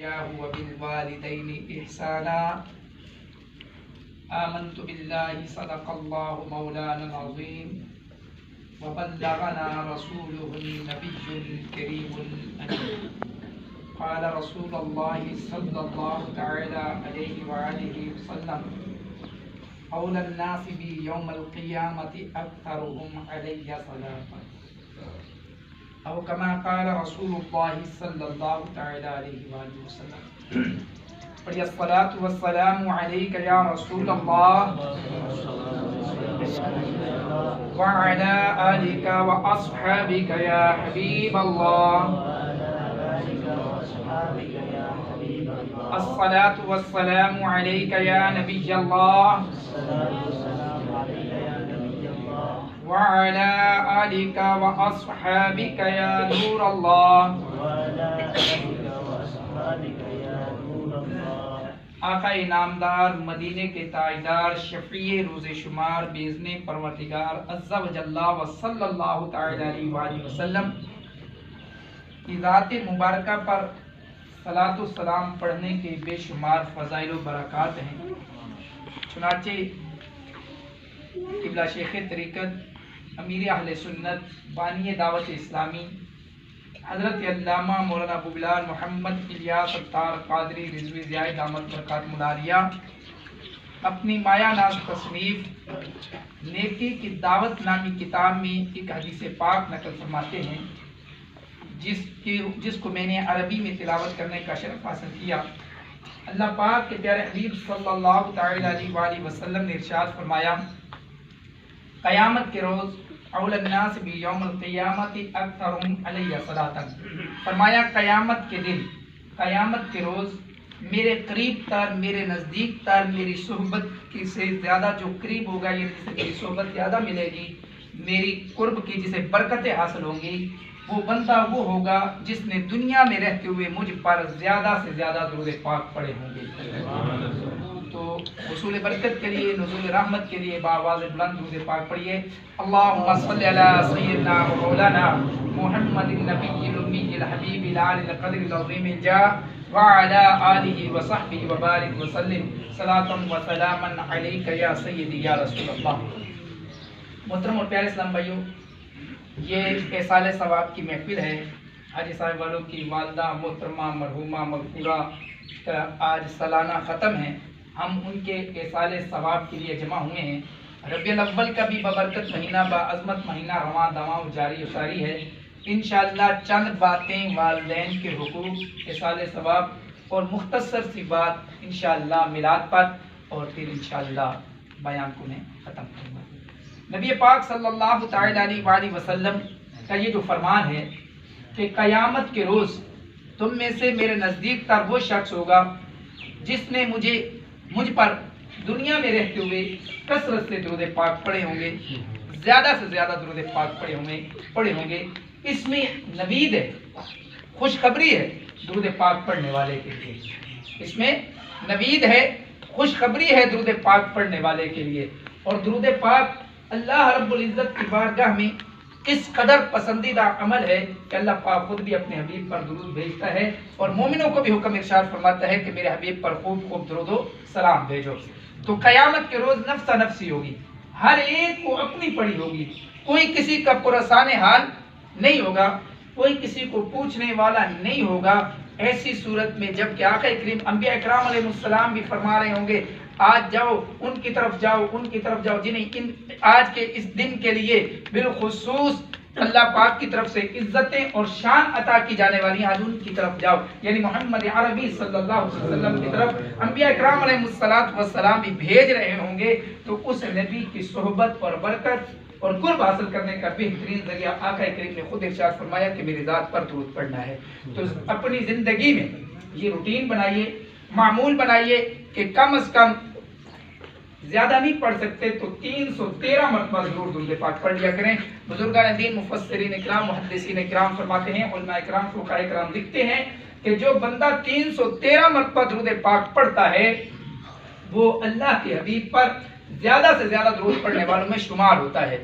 وبالوالدين إحسانا آمنت بالله صدق الله مولانا العظيم وبلغنا رسوله النبي الكريم الأمين قال رسول الله صلى الله تعالى عليه وآله وسلم أولى الناس بي يوم القيامة أكثرهم علي صلاة أو كما قال رسول الله صلى الله تعالى عليه وآله وسلم پڑھیے الصلاۃ والسلام علیک یا رسول اللہ وعلى آلك وأصحابك يا حبيب الله الصلاة والسلام عليك يا نبي الله وعلى آلك وأصحابك يا نور الله آقا نامدار مدینے کے تاجدار شفیع روز شمار بیزن پروردگار عز و جل و صلی اللہ تعالی علیہ وآلہ وسلم کی ذات مبارکہ پر صلاۃ و سلام پڑھنے کے بے شمار فضائل و برکات ہیں۔ چنانچہ قبلہ شیخ طریقت امیر اہل سنت بانی دعوت اسلامی حضرت علامہ مولانا ابو بلال محمد الیاس ستار قادری رضوی ضیاء دامت برکات ملاریہ اپنی مایا ناز تصنیف نیکی کی دعوت نامی کتاب میں ایک حدیث پاک نقل فرماتے ہیں جس کو میں نے عربی میں تلاوت کرنے کا شرف حاصل کیا۔ اللہ پاک کے پیارے حبیب صلی اللہ تعالی علیہ وآلہ وسلم نے ارشاد فرمایا قیامت کے روز اول الناس بیوم القیامت اکثرهم علی صلاۃ، فرمایا قیامت کے دن، قیامت کے روز میرے قریب تر، میرے نزدیک تر، میری صحبت سے زیادہ جو قریب ہوگا، یعنی جسے میری صحبت زیادہ ملے گی، میری قرب کی جسے برکتیں حاصل ہوں گی، وہ بندہ وہ ہوگا جس نے دنیا میں رہتے ہوئے مجھ پر زیادہ سے زیادہ درود پاک پڑھے ہوں گے۔ تو حصول برکت کے لیے، نزول رحمت کے لیے بآواز بلند درود پاک پڑھیے۔ اللہم صلی علی سیدنا و مولانا محمد النبی الامی الحبیب العالی القدر العظیم الجاہ وعلی آلہ وصحبہ وبارک وسلم صلاۃ و سلاما علیک یا سیدی یا رسول اللہ۔ محترم اور پیارے اسلام بھائیوں، یہ احصال ثواب کی محفل ہے۔ حاجی صاحب والوں کی والدہ محترمہ مرحومہ مغفورہ کا آج سالانہ ختم ہے۔ ہم ان کے احصال ثواب کے لیے جمع ہوئے ہیں۔ ربیع الاول کا بھی ببرکت مہینہ، باعظمت مہینہ رواں دواں جاری و ساری ہے۔ انشاءاللہ چند باتیں والدین کے حقوق، احصال ثواب اور مختصر سی بات انشاءاللہ میلاد پر، اور پھر انشاءاللہ بیان کو میں ختم کروں گا۔ نبی پاک صلی اللہ تعالی علیہ وآلہ وسلم کا یہ جو فرمان ہے کہ قیامت کے روز تم میں سے میرے نزدیک تر وہ شخص ہوگا جس نے مجھ پر دنیا میں رہتے ہوئے کثرت سے درود پاک پڑھے ہوں گے، زیادہ سے زیادہ درود پاک پڑھے ہوں گے۔ اس میں نوید ہے، خوشخبری ہے درود پاک پڑھنے والے کے لیے۔ اس میں نوید ہے، خوشخبری ہے درود پاک پڑھنے والے کے لیے۔ اور درود پاک اللہ رب العزت کی بارگاہ میں اس قدر پسندیدہ عمل ہے کہ اللہ پاک خود بھی اپنے حبیب پر درود بھیجتا ہے، اور مومنوں کو بھی حکم ارشاد فرماتا ہے کہ میرے حبیب پر خوب خوب درود و سلام بھیجو۔ تو قیامت کے روز نفسا نفسی ہوگی، ہر ایک کو اپنی پڑی ہوگی، کوئی کسی کا پرسان حال نہیں ہوگا، کوئی کسی کو پوچھنے والا نہیں ہوگا۔ ایسی صورت میں جب کہ آقا کریم انبیاء اکرام علیہ السلام بھی فرما رہے ہوں گے آج جاؤ ان کی طرف جاؤ، ان کی طرف جاؤ جنہیں آج کے اس دن کے لیے بالخصوص اللہ پاک کی طرف سے عزتیں اور شان عطا کی جانے والی ہیں، آج ان کی طرف جاؤ، یعنی محمد عربی صلی اللہ علیہ وسلم کی طرف انبیاء اکرام علیہ السلام بھی بھیج رہے ہوں گے۔ تو اس نبی کی صحبت اور برکت اور قرب حاصل کرنے کا بہترین ذریعہ آقا کریم نے خود ارشاد فرمایا کہ میری ذات پر درود پڑھنا ہے۔ تو اپنی زندگی میں یہ روٹین بنائیے، معمول بنائیے کہ کم از کم زیادہ نہیں پڑھ سکتے تو 313 مرتبہ ضرور درود پاک پڑھ لیا کریں۔ بزرگان دین، مفسرین اکرام، محدثین اکرام فرماتے ہیں، علماء اکرام، فقہاء اکرام لکھتے ہیں کہ جو بندہ 313 مرتبہ درود پاک پڑھتا ہے وہ اللہ کے حبیب پر زیادہ سے زیادہ درود پڑھنے والوں میں شمار ہوتا ہے۔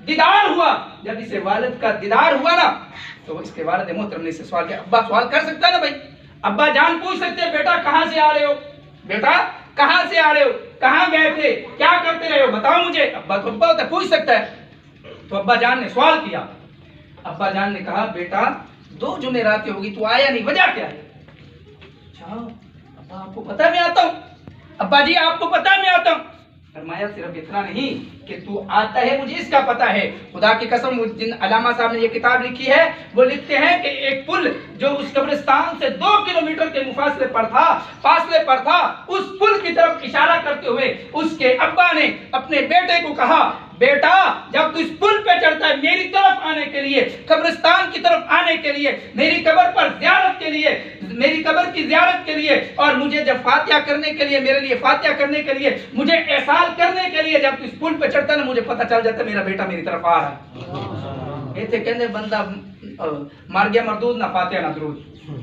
دیدار ہوا، جب اسے والد کا دیدار ہوا نا تو اس کے والد محترم نے اسے سوال کیا. ابا سوال کر سکتا ہے نا بھائی، ابا جان پوچھ سکتے ہیں بیٹا کہاں سے آ رہے ہو، بیٹا کہاں سے آ رہے ہو، کہاں گئے تھے، کیا کرتے رہے ہو، بتاؤ مجھے. ابا تو ابا ہوتا ہے، پوچھ سکتا ہے. تو ابا جان نے سوال کیا. ابا جان نے کہا بیٹا 2 جمعرات ہوگی تو آیا نہیں، وجہ کیا ہے؟ اچھا ابا آپ کو پتا ہے میں آتا ہوں. ابا جی آپ کو پتا ہے میں آتا ہوں. فرمایا صرف اتنا نہیں کہ تو آتا ہے مجھے اس کا پتا ہے، خدا کی قسم جن علامہ صاحب نے یہ کتاب لکھی ہے وہ لکھتے ہیں کہ ایک پل جو اس قبرستان سے 2 کلومیٹر کے فاصلے پر تھا، اس پل کی طرف اشارہ کرتے ہوئے اس کے ابا نے اپنے بیٹے کو کہا بیٹا جب تو اس پل پہ چڑھتا ہے میری طرف آنے کے لیے، قبرستان کی طرف آنے کے لیے، میری قبر پر زیارت کے لیے، میری قبر کی زیارت کے لیے، اور مجھے جب فاتحہ کرنے کے لیے، میرے لیے فاتحہ کرنے کے لیے، مجھے احسان کرنے کے لیے جب تو اس پل پہ چڑھتا ہے نا مجھے پتہ چل جاتا ہے میرا بیٹا میری طرف آ رہا ہے. یہ تھے کہنے بندہ مار گیا مردود نہ فاتحہ نہ درود،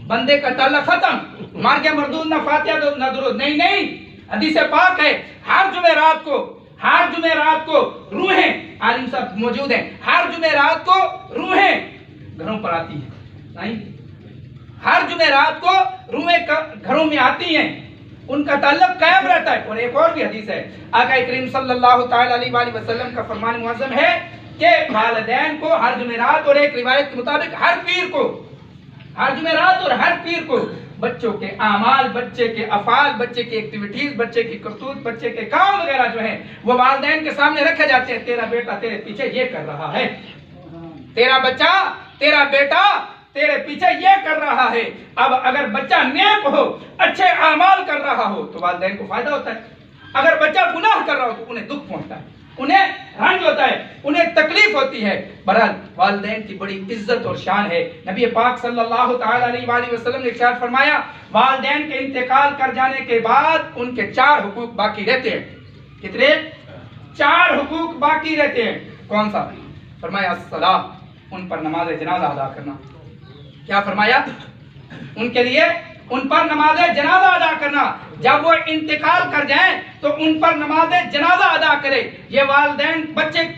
بندے کا تعلق ختم، مار گیا مردود نہ فاتحہ نہ درود. نہیں، حدیث پاک ہے ہر جمعرات کو روحیں، عالم صاحب موجود ہیں، ہر جمعرات کو روحیں گھروں پر آتی ہیں. نہیں، ہر جمعرات کو روحیں گھروں میں آتی ہیں، ان کا تعلق قائم رہتا ہے. اور ایک اور بھی حدیث ہے، آقا کریم صلی اللہ تعالی علیہ وآلہ وسلم کا فرمان معظم ہے کہ والدین کو ہر جمعرات، اور ایک روایت کے مطابق ہر پیر کو، ہر جمعرات اور ہر پیر کو بچوں کے اعمال، بچے کے افعال، بچے کی ایکٹیویٹیز، بچے کی کرتوت، بچے کے کام وغیرہ جو ہیں وہ والدین کے سامنے رکھے جاتے ہیں. تیرا بیٹا تیرے پیچھے یہ کر رہا ہے، تیرا بچہ، تیرا بیٹا تیرے پیچھے یہ کر رہا ہے. اب اگر بچہ نیک ہو، اچھے اعمال کر رہا ہو تو والدین کو فائدہ ہوتا ہے. اگر بچہ گناہ کر رہا ہو تو انہیں دکھ پہنچتا ہے، انہیں رنج ہوتا ہے، انہیں تکلیف ہوتی ہے. بہرحال والدین کی بڑی عزت اور شان ہے. نبی پاک صلی اللہ تعالی علیہ وآلہ وسلم نے ارشاد فرمایا والدین کے انتقال کر جانے کے بعد ان کے 4 حقوق باقی رہتے ہیں. کتنے؟ 4 حقوق باقی رہتے ہیں. کون سا؟ فرمایا الصلاۃ، ان پر نماز جنازہ ادا کرنا. کیا فرمایا؟ ان کے لیے ان پر نماز جنازہ ادا کرنا. جب وہ انتقال کر جائیں تو ان پر نماز جنازہ ادا کرے. یہ والدین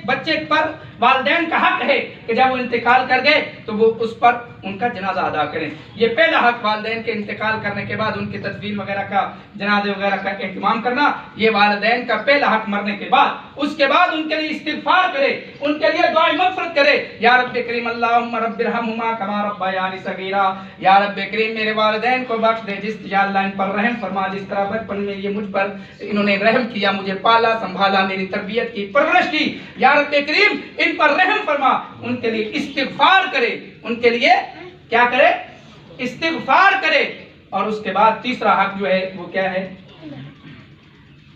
بچے پر والدین کا حق ہے کہ جب وہ انتقال کر گئے تو وہ اس پر ان کا جنازہ ادا کریں. یہ پہلا حق والدین کے انتقال کرنے کے بعد ان کی تدفین وغیرہ کا، جنازے وغیرہ کا اہتمام کرنا، یہ والدین کا پہلا حق مرنے کے بعد. اس کے بعد ان کے لیے استغفار کرے، ان کے لیے دعائے مغفرت کرے. یا رب کریم اللہم رب ارحمہما کما ربیانی صغیرا، یا رب کریم میرے والدین کو بخش دے، یا اللہ ان پر رحم فرما جس طرح بچپن میں یہ مجھ پر انہوں نے رحم کیا، مجھے پالا سنبھالا، میری تربیت کی، پرورش کی. یا رب کریم ان پر رحم فرما. ان کے لیے استغفار کرے، ان کے لیے کیا کرے؟ استغفار کرے. اور اس کے بعد تیسرا حق جو ہے وہ کیا ہے؟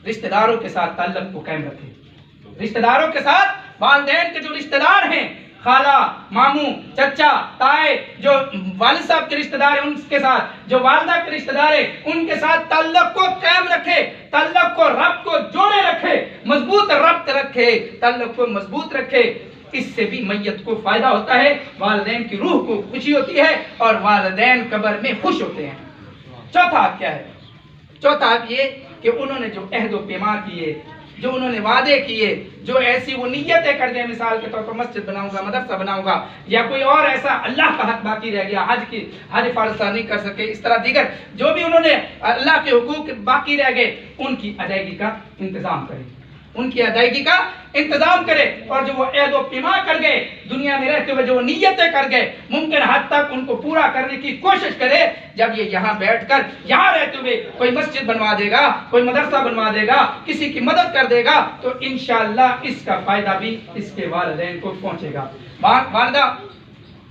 رشتہ داروں کے ساتھ تعلق کو قائم رکھے. رشتہ داروں کے ساتھ، والدین کے جو رشتہ دار ہیں، خالہ، ماموں، چچا، تائے، جو والد صاحب کے رشتہ دار ہیں ان کے ساتھ، جو والدہ کے رشتہ دار ہیں ان کے ساتھ تعلق کو قائم رکھے، تعلق کو، ربط کو جوڑے رکھے، مضبوط ربط رکھے، تعلق کو مضبوط رکھے. اس سے بھی میت کو فائدہ ہوتا ہے، والدین کی روح کو خوشی ہوتی ہے اور والدین قبر میں خوش ہوتے ہیں. چوتھا حق کیا ہے؟ چوتھا حق یہ کہ انہوں نے جو عہد و پیمان کیے، جو انہوں نے وعدے کیے، جو ایسی وہ نیتیں کر دیں، مثال کے طور پر مسجد بناؤں گا، مدرسہ بناؤں گا، یا کوئی اور ایسا اللہ کا حق باقی رہ گیا، حج فرض نہیں کر سکے، اس طرح دیگر جو بھی انہوں نے اللہ کے حقوق باقی رہ گئے ان کی ادائیگی کا انتظام کریں، ان کی ادائیگی کا انتظام کرے. اور جو وہ عہد و پیمان کر گئے دنیا میں رہتے ہوئے، جو وہ نیتیں کر گئے، ممکن حد تک ان کو پورا کرنے کی کوشش کرے. جب یہ یہاں بیٹھ کر، یہاں رہتے ہوئے کوئی مسجد بنوا دے گا، کوئی مدرسہ بنوا دے گا، کسی کی مدد کر دے گا تو انشاءاللہ اس کا فائدہ بھی اس کے والدین کو پہنچے گا.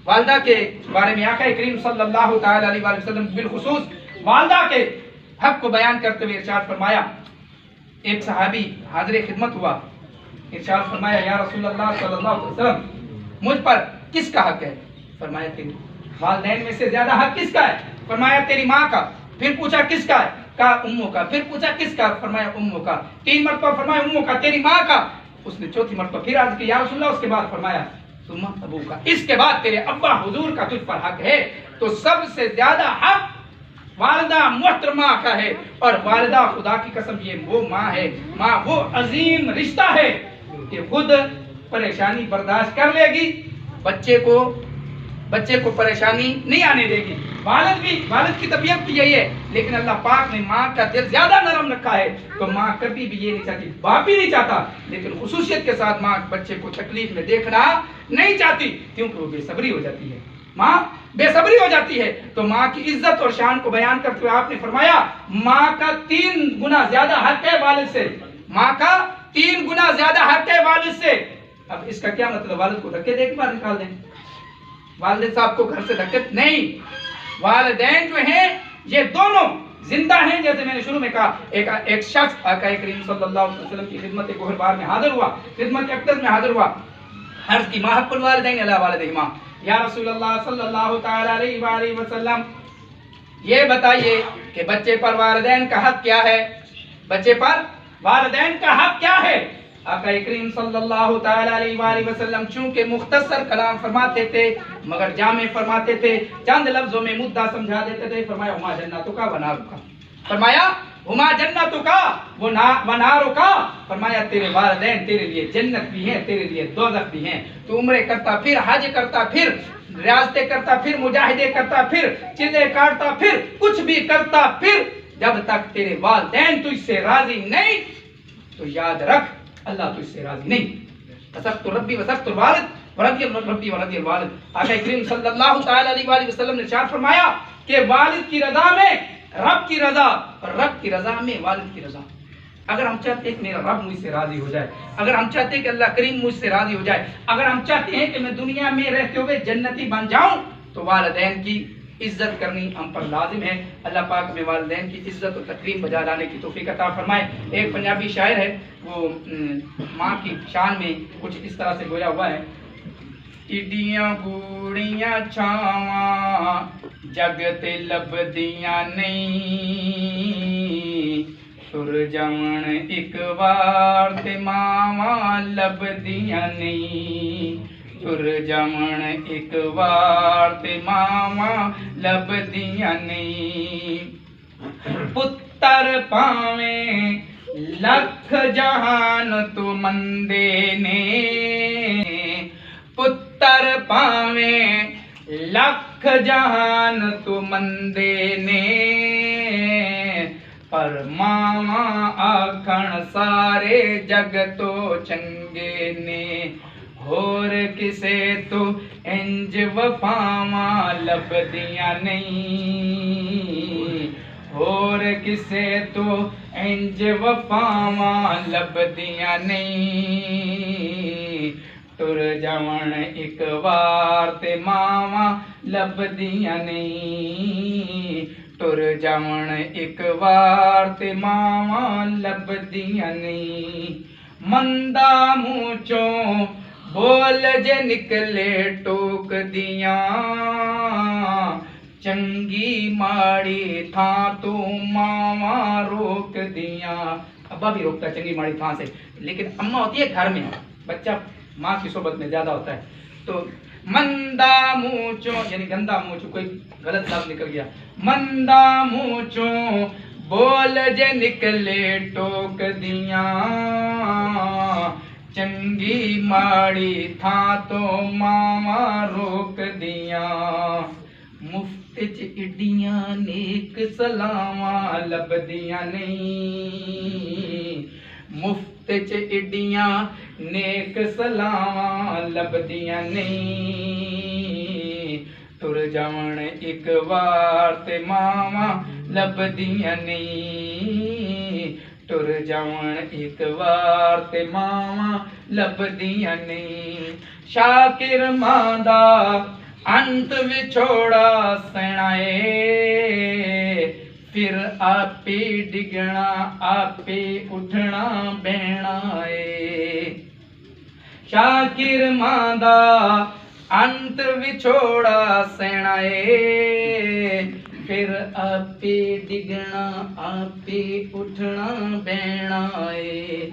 والدہ کے بارے میں آقا کریم صلی اللہ تعالی علیہ وآلہ وسلم بالخصوص والدہ کے حق کو بیان کرتے ہوئے ارشاد فرمایا. ایک صحابی حاضر خدمت ہوا، ارشاد فرمایا یا رسول اللہ صلی اللہ علیہ وسلم مجھ پر کس کا حق ہے؟ فرمایا تیری والدین میں سے زیادہ حق کس کا ہے؟ فرمایا تیری ماں کا. پھر پوچھا کس کا ہے؟ کہا اموں کا. پھر پوچھا کس کا؟ فرمایا اموں کا. 3 مرتبہ فرمایا اموں کا، تیری ماں کا. اس نے 4تھی مرتبہ پھر عرض کی یا رسول اللہ، اس کے بعد فرمایا ثم ابو کا، اس کے بعد تیرے ابا حضور کا تجھ پر حق ہے. تو سب سے زیادہ حق والدہ محترمہ کا ہے. اور والدہ خدا کی قسم یہ وہ ماں ہے، ماں وہ عظیم رشتہ ہے کہ خود پریشانی برداشت کر لے گی، بچے کو پریشانی نہیں آنے دے گی۔ والد کی طبیعت بھی یہی ہے، لیکن اللہ پاک نے ماں کا دل زیادہ نرم رکھا ہے، تو ماں کبھی بھی یہ نہیں چاہتی، باپ بھی نہیں چاہتا، لیکن خصوصیت کے ساتھ ماں بچے کو تکلیف میں دیکھنا نہیں چاہتی، کیونکہ وہ بے صبری ہو جاتی ہے، ماں بے صبری ہو جاتی ہے۔ تو ماں کی عزت اور شان کو بیان کرتے ہوئے آپ نے فرمایا ماں کا 3 گنا زیادہ حق ہے والد سے، ماں کا 3 گنا زیادہ حق ہے والد سے۔ اب اس کا کیا مطلب؟ والد کو دھکے دے کے باہر نکال دیں؟ والد صاحب کو گھر سے دھکے نہیں، والدین جو ہیں یہ دونوں زندہ ہیں، جیسے میں نے شروع میں کہا، ایک شخص آقا کریم صلی اللہ علیہ وسلم کی خدمت گہربار میں حاضر ہوا، خدمت اقدس میں حاضر ہوا، عرض کی ما حق الوالدین علی والدہما، یا رسول اللہ صلی اللہ تعالی علیہ وآلہ وسلم یہ بتائیے کہ بچے پر والدین کا حق کیا ہے، بچے پر والدین کا حق کیا ہے؟ آقا کریم صلی اللہ تعالی علیہ وآلہ وسلم چونکہ مختصر کلام فرماتے تھے مگر جامع فرماتے تھے، چند لفظوں میں مدعا سمجھا دیتے تھے، فرمایا ہما جنتک و نارک، فرمایا ہما جنتک و نارک، فرمایا تیرے والدین تیرے لیے جنت بھی ہیں، تیرے لیے دوزخ بھی ہیں۔ تو عمرے کرتا پھر، حج کرتا پھر، ریاضتیں کرتا پھر، مجاہدے کرتا پھر، چلے کاٹتا پھر، کچھ بھی کرتا پھر، جب تک تیرے والدین تجھ سے راضی نہیں تو یاد رکھ اللہ تجھ سے راضی نہیں۔ وسقت ربی وسقت الوالد ورضی ربی ورضی الوالد۔ آقا کریم صلی اللہ تعالی علیہ وآلہ وسلم نے ارشاد فرمایا کہ والد کی رضا میں رب کی رضا، اور رب کی رضا میں والد کی رضا۔ اگر ہم چاہتے ہیں کہ میرا رب مجھ سے راضی ہو جائے، اگر ہم چاہتے ہیں کہ اللہ کریم مجھ سے راضی ہو جائے، اگر ہم چاہتے ہیں کہ میں دنیا میں رہتے ہوئے جنتی بن جاؤں، تو والدین کی عزت کرنی ہم پر لازم ہے۔ اللہ پاک میں والدین کی عزت و تکریم بجا لانے کی توفیق عطا فرمائے۔ ایک پنجابی شاعر ہے، وہ ماں کی شان میں کچھ اس طرح سے گویا ہوا ہے، ایڈیاں بوڑیاں چھاواں جگ تے لبدیاں نہیں، تر جمن ایک وار تے ماواں لبدیاں نہیں، تر جمن ایک وار تے ماواں لبدیاں نہیں، پتر پاویں لکھ جہان تو مندے نے، پتر پاویں لکھ جہان تو مندے نے، پر ماواں آکھن سارے جگ تو چنگے نے، ہور کسے تو انج وفاواں لبدیاں نہیں، ہور کسے تو انج وفاواں لبدیاں نہیں، تر جمن ایک وار تے ماواں لبدیاں نہیں، تر جمن ایک وار تے ماواں لبدیاں نہیں، مندا منہ چوں بول جے نکلے ٹوک دیاں، چنگی ماڑی تھاں تو ماواں روک دیاں۔ ابا بھی روکتا ہے چنگی ماڑی تھاں سے، لیکن اماں ہوتی ہے گھر میں، بچہ ماں کی صحبت میں زیادہ ہوتا ہے۔ تو مندا منہ چوں یعنی گندا منہ چوں، کوئی غلط لفظ نکل گیا، مندا منہ چوں بول جے نکلے ٹوک دیاں، چنگی ماڑی تھاں تو ماواں روک دیاں، مفت چ اڈیاں نیک سلاواں لبدیاں نہیں، مفت چ اڈیاں نیک سلاواں لبدیاں نہیں، تر جمن ایک وار تے ماواں لبدیاں نہیں، تر جمن ایک وار تے ماواں لبدیاں نہیں، شاکر ماں دا انت وچھوڑا سینا اے، پھر آپی ڈگنا آپی اٹھنا بہنا اے، شاکر ماں دا انت وچھوڑا سینا اے، پھر آپی ڈگنا آپی اٹھنا بہنا اے،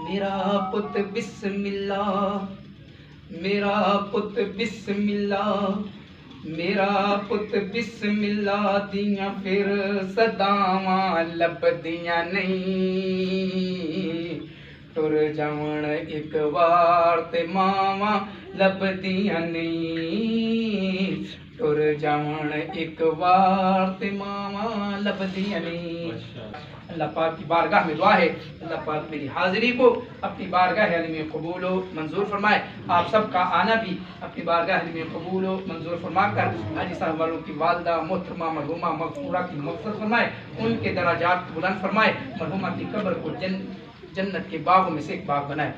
میرا پت بسم اللہ، میرا پت بسم اللہ، میرا پت بسم اللہ دیاں پھر صداواں لبدیاں نہیں، ٹر جاون ایک وار تے ماواں لبدیاں نہیں ٹر جاون ایک وار تے ماواں لبدیاں نہیں اللہ پاک کی بارگاہ میں دعا ہے اللہ پاک میری حاضری کو اپنی بارگاہ علم میں قبول و منظور فرمائے آپ سب کا آنا بھی اپنی بارگاہ علم میں قبول و منظور فرما کر حاجی صاحب والوں کی والدہ محترمہ مرحومہ مغفورہ کی مغفرت فرمائے ان کے درجات بلند فرمائے مرحومہ کی قبر کو جنت کے باغوں میں سے ایک باغ بنائے